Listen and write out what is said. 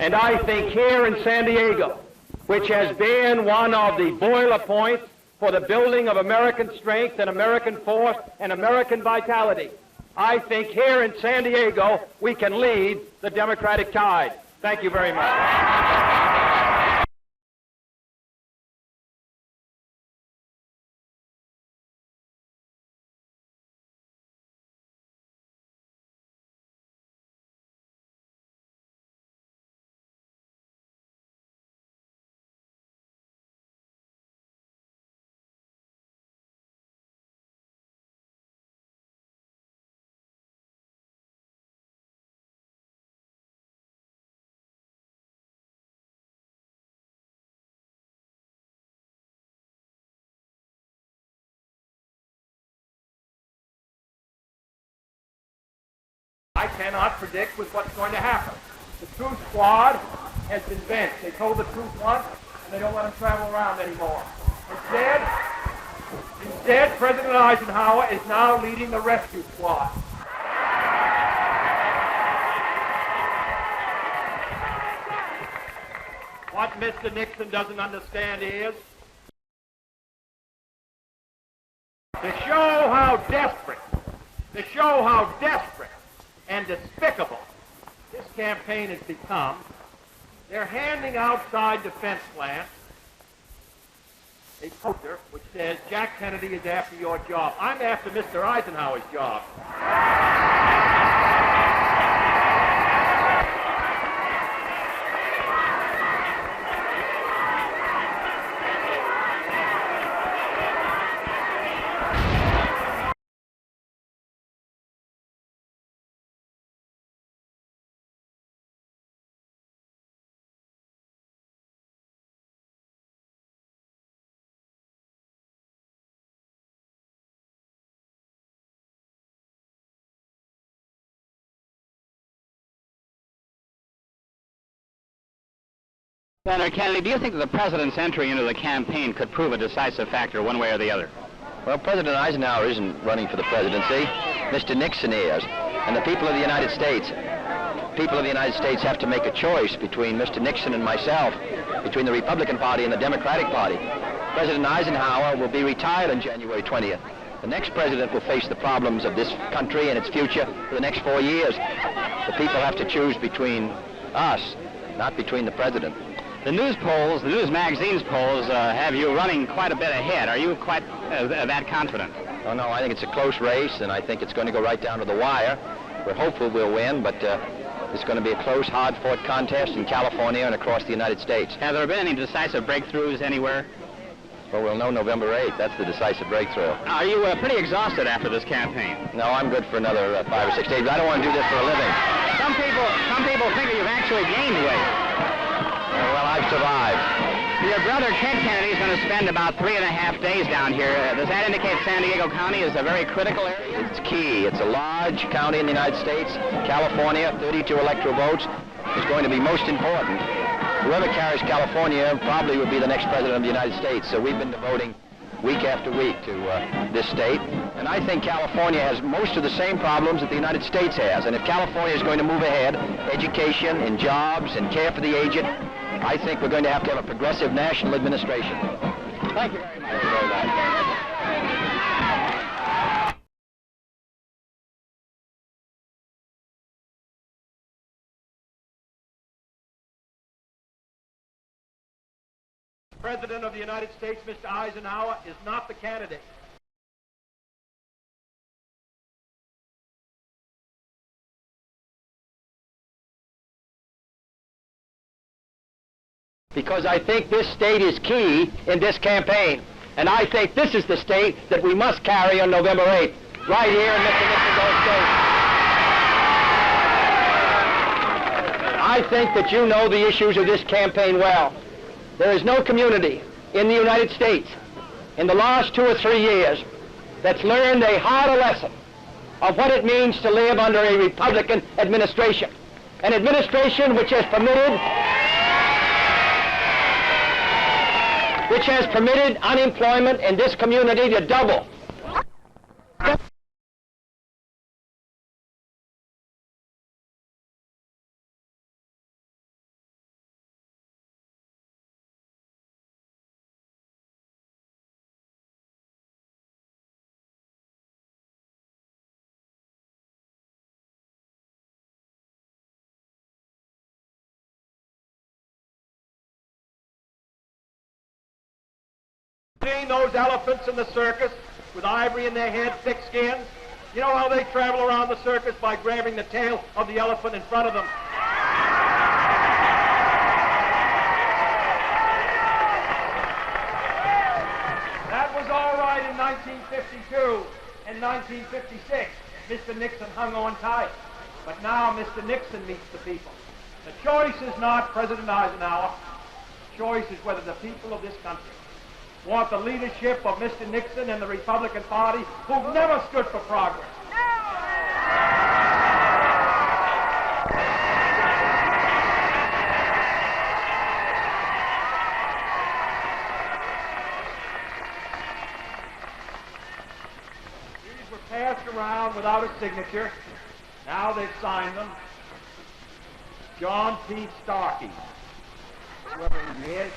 And I think here in San Diego, which has been one of the boiler points for the building of American strength and American force and American vitality, I think here in San Diego we can lead the Democratic tide. Thank you very much. I cannot predict with what's going to happen. The Truth Squad has been benched. They told the truth once, and they don't let them travel around anymore. Instead, President Eisenhower is now leading the rescue squad. What Mr. Nixon doesn't understand is to show how desperate and despicable this campaign has become, they're handing outside defense plants a poster which says, "Jack Kennedy is after your job." I'm after Mr. Eisenhower's job. Senator Kennedy, do you think that the President's entry into the campaign could prove a decisive factor one way or the other? Well, President Eisenhower isn't running for the presidency. Mr. Nixon is. And the people of the United States have to make a choice between Mr. Nixon and myself, between the Republican Party and the Democratic Party. President Eisenhower will be retired on January 20th. The next president will face the problems of this country and its future for the next 4 years. The people have to choose between us, not between the president. The news polls, the news magazine's polls, have you running quite a bit ahead. Are you quite that confident? Oh, no, I think it's a close race, and I think it's going to go right down to the wire. We're hopeful we'll win, but it's going to be a close, hard-fought contest in California and across the United States. Have there been any decisive breakthroughs anywhere? Well, we'll know November 8th. That's the decisive breakthrough. Are you pretty exhausted after this campaign? No, I'm good for another 5 or 6 days, but I don't want to do this for a living. Some people think that you've actually gained weight. Well, I've survived. Your brother, Ted Kennedy, is going to spend about 3.5 days down here. Does that indicate San Diego County is a very critical area? It's key. It's a large county in the United States. California, 32 electoral votes, is going to be most important. Whoever carries California probably would be the next president of the United States. So we've been devoting week after week to this state. And I think California has most of the same problems that the United States has. And if California is going to move ahead, education and jobs and care for the aged, I think we're going to have a progressive national administration. Thank you very much. President of the United States, Mr. Eisenhower, is not the candidate. Because I think this state is key in this campaign. And I think this is the state that we must carry on November 8th, right here in Mr. Nixon's own state. I think that you know the issues of this campaign well. There is no community in the United States in the last 2 or 3 years that's learned a harder lesson of what it means to live under a Republican administration. An administration which has permitted unemployment in this community to double. seen those elephants in the circus with ivory in their head, thick skins? You know how they travel around the circus? By grabbing the tail of the elephant in front of them. That was all right in 1952 and 1956. Mr. Nixon hung on tight. But now Mr. Nixon meets the people. The choice is not President Eisenhower. The choice is whether the people of this country want the leadership of Mr. Nixon and the Republican Party, who've never stood for progress. These were passed around without a signature. Now they've signed them. John P. Starkey, whoever he is.